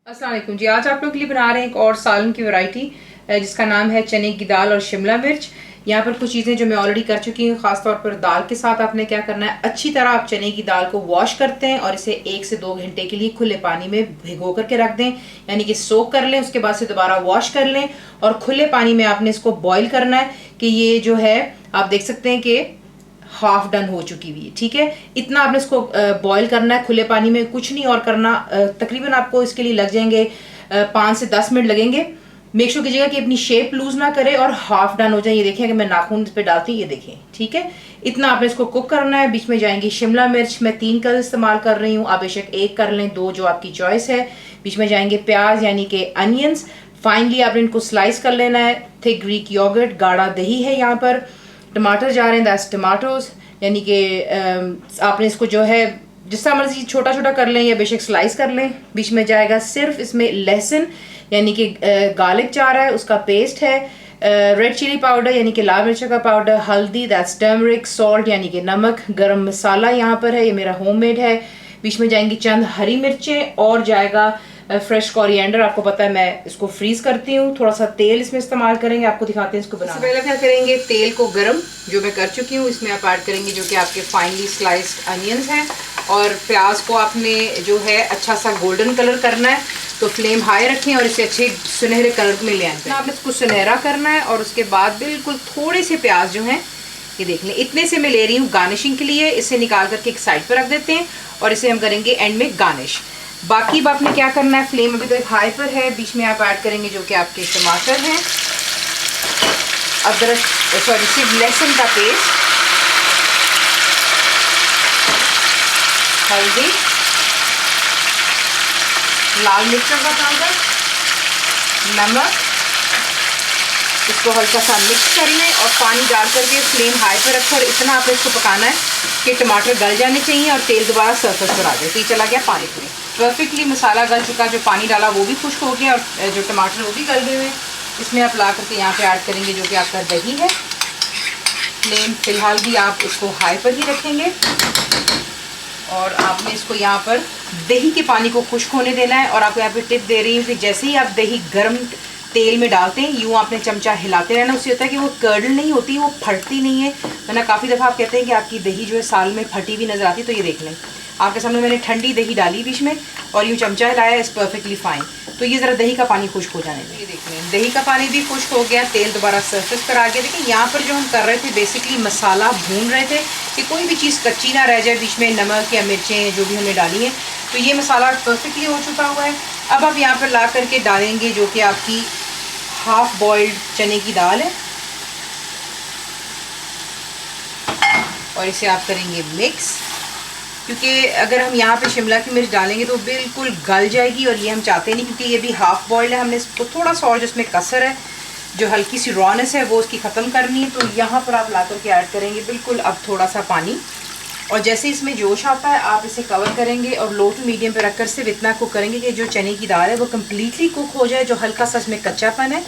अस्सलाम वालेकुम जी। आज आप लोग के लिए बना रहे हैं एक और सालन की वैरायटी जिसका नाम है चने की दाल और शिमला मिर्च। यहाँ पर कुछ चीज़ें जो मैं ऑलरेडी कर चुकी हूँ, खासतौर पर दाल के साथ आपने क्या करना है, अच्छी तरह आप चने की दाल को वॉश करते हैं और इसे 1 से 2 घंटे के लिए खुले पानी में भिगो करके रख दें, यानी कि सोक कर लें। उसके बाद से दोबारा वॉश कर लें और खुले पानी में आपने इसको बॉयल करना है कि ये जो है आप देख सकते हैं कि हाफ डन हो चुकी हुई है। ठीक है, इतना आपने इसको बॉईल करना है खुले पानी में, कुछ नहीं और करना। तकरीबन आपको इसके लिए लग जाएंगे 5 से 10 मिनट लगेंगे। मेक श्योर कीजिएगा कि अपनी शेप लूज ना करे और हाफ डन हो जाए। ये देखें कि मैं नाखून इस पे डालती हूँ, ये देखें। ठीक है, इतना आपने इसको कुक करना है। बीच में जाएंगी शिमला मिर्च, मैं 3 कलर इस्तेमाल कर रही हूँ, आप बेशक 1 कर लें, 2 जो आपकी चॉइस है। बीच में जाएंगे प्याज यानी कि अनियंस। फाइनली आपने इनको स्लाइस कर लेना है। थिक ग्रीक योगर्ट, गाढ़ा दही है यहाँ पर। टमाटर जा रहे हैं, दैट्स टमाटोज, यानी कि आपने इसको जो है जिस तरह मर्जी छोटा छोटा कर लें या बेशक स्लाइस कर लें। बीच में जाएगा सिर्फ इसमें लहसुन यानी कि गार्लिक जा रहा है, उसका पेस्ट है। रेड चिली पाउडर यानी कि लाल मिर्च का पाउडर, हल्दी दैट्स टर्मरिक, सॉल्ट यानी कि नमक, गरम मसाला यहाँ पर है, ये मेरा होममेड है। बीच में जाएंगी चंद हरी मिर्चें और जाएगा फ्रेश कोरिएंडर। आपको पता है मैं इसको फ्रीज करती हूँ। थोड़ा सा तेल इसमें इस्तेमाल करेंगे, आपको दिखाते हैं इसको बनाना। पहले क्या करेंगे, तेल को गरम जो मैं कर चुकी हूँ इसमें आप ऐड करेंगे जो कि आपके फाइनली स्लाइस्ड अनियंस हैं। और प्याज को आपने जो है अच्छा सा गोल्डन कलर करना है, तो फ्लेम हाई रखें और इसे अच्छे सुनहरे कलर में ले आए। आपने इसको सुनहरा करना है और उसके बाद बिल्कुल थोड़े से प्याज जो हैं ये देख लें, इतने से मैं ले रही हूँ गार्निशिंग के लिए। इसे निकाल करके एक साइड पर रख देते हैं और इसे हम करेंगे एंड में गार्निश। बाकी आपने क्या करना है, फ्लेम अभी तो हाई पर है। बीच में आप ऐड करेंगे जो कि आपके टमाटर हैं, अदरक सॉरी सिर्फ लहसुन का पेस्ट, हल्दी, लाल मिर्चों का पाउडर, नमक। इसको हल्का सा मिक्स कर लें और पानी डाल करके फ्लेम हाई पर रखें और इतना आपने इसको पकाना है कि टमाटर गल जाने चाहिए और तेल दोबारा सरफेस पर आ जाए। तो ये चला गया पानी में, परफेक्टली मसाला गल चुका, जो पानी डाला वो भी खुश्क हो गया और जो टमाटर वो भी गल गए हुए। इसमें आप ला करके यहाँ पे ऐड करेंगे जो कि आपका दही है। फ्लेम फिलहाल भी आप इसको हाई पर ही रखेंगे और आपने इसको यहाँ पर दही के पानी को खुश्क होने देना है। और आपको यहाँ पे टिप दे रही हूँ कि जैसे ही आप दही गर्म तेल में डालते हैं यूँ आपने चमचा हिलाते रहना। उससे होता है कि वो कर्डल नहीं होती, वो फटती नहीं है। वरना काफ़ी दफ़ा आप कहते हैं कि आपकी दही जो है साल में फटी हुई नज़र आती। तो ये देख लें, आपके सामने मैंने ठंडी दही डाली बीच में और यूँ चमचा हिलाया, इज़ परफेक्टली फाइन। तो ये ज़रा दही का पानी खुश्क हो जाने दें। ये देख लें, दही का पानी भी खुश्क हो गया, तेल दोबारा सरफेस पर आ गया। देखिए यहाँ पर जो हम कर रहे थे बेसिकली मसाला भून रहे थे कि कोई भी चीज़ कच्ची ना रह जाए, बीच में नमक या मिर्चें जो भी हमने डाली हैं। तो ये मसाला परफेक्टली हो चुका हुआ है। अब आप यहाँ पर ला करके डालेंगे जो कि आपकी हाफ बॉइल्ड चने की दाल है और इसे आप करेंगे मिक्स, क्योंकि अगर हम यहाँ पे शिमला की मिर्च डालेंगे तो बिल्कुल गल जाएगी और ये हम चाहते नहीं, क्योंकि ये भी हाफ बॉइल्ड है। हमने इसको थोड़ा सा और जो इसमें कसर है, जो हल्की सी रॉनेस है वो उसकी ख़त्म करनी है। तो यहाँ पर आप ला करके ऐड करेंगे बिल्कुल अब थोड़ा सा पानी, और जैसे इसमें जोश आता है आप इसे कवर करेंगे और लो टू मीडियम पे रखकर सिर्फ इतना कुक करेंगे कि जो चने की दाल है वो कम्प्लीटली कुक हो जाए, जो हल्का सा इसमें कच्चापन है।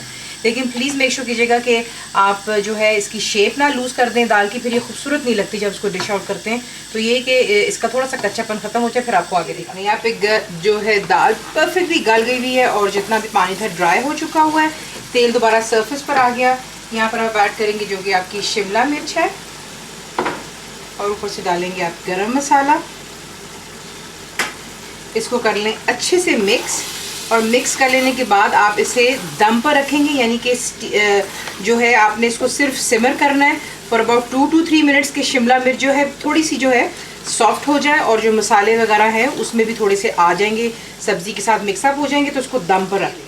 लेकिन प्लीज़ मेक श्योर कीजिएगा कि आप जो है इसकी शेप ना लूज़ कर दें दाल की, फिर ये खूबसूरत नहीं लगती जब इसको डिश आउट करते हैं। तो ये कि इसका थोड़ा सा कच्चापन ख़त्म हो जाए, फिर आपको आगे दिखाना। यहाँ पे जो है दाल परफेक्टली गल गई हुई है और जितना भी पानी था ड्राई हो चुका हुआ है। तेल दोबारा सरफेस पर आ गया। यहाँ पर आप ऐड करेंगे जो कि आपकी शिमला मिर्च है और ऊपर से डालेंगे आप गरम मसाला। इसको कर लें अच्छे से मिक्स, और मिक्स कर लेने के बाद आप इसे दम पर रखेंगे, यानी कि जो है आपने इसको सिर्फ सिमर करना है फॉर अबाउट 2 to 3 मिनट्स के शिमला मिर्च जो है थोड़ी सी जो है सॉफ्ट हो जाए और जो मसाले वगैरह हैं उसमें भी थोड़े से आ जाएंगे, सब्ज़ी के साथ मिक्सअप हो जाएंगे। तो उसको दम पर रखें।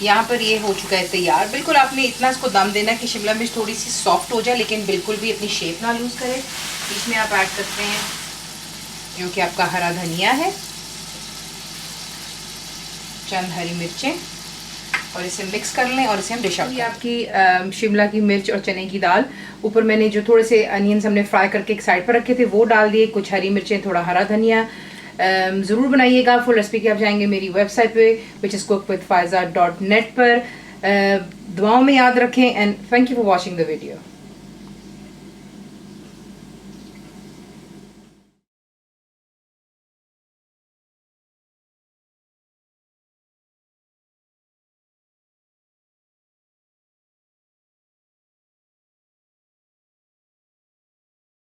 यहाँ पर ये हो चुका है तैयार। बिल्कुल आपने इतना इसको दम देना कि शिमला मिर्च थोड़ी सी सॉफ्ट हो जाए लेकिन बिल्कुल भी अपनी शेप ना लूज़ करे। इसमें आप ऐड करते हैं जो कि आपका हरा धनिया है, चंद हरी मिर्चें, और इसे मिक्स कर लें और इसे हम डिश आउट। ये आपकी शिमला की मिर्च और चने की दाल। ऊपर मैंने जो थोड़े से अनियंस हमने फ्राई करके एक साइड पर रखे थे वो डाल दिए, कुछ हरी मिर्चें, थोड़ा हरा धनिया। ज़रूर बनाइएगा। फुल रेसिपी के आप जाएंगे मेरी वेबसाइट पे which is cookwithfaiza.net पर। दुआओं में याद रखें and thank you for watching the video.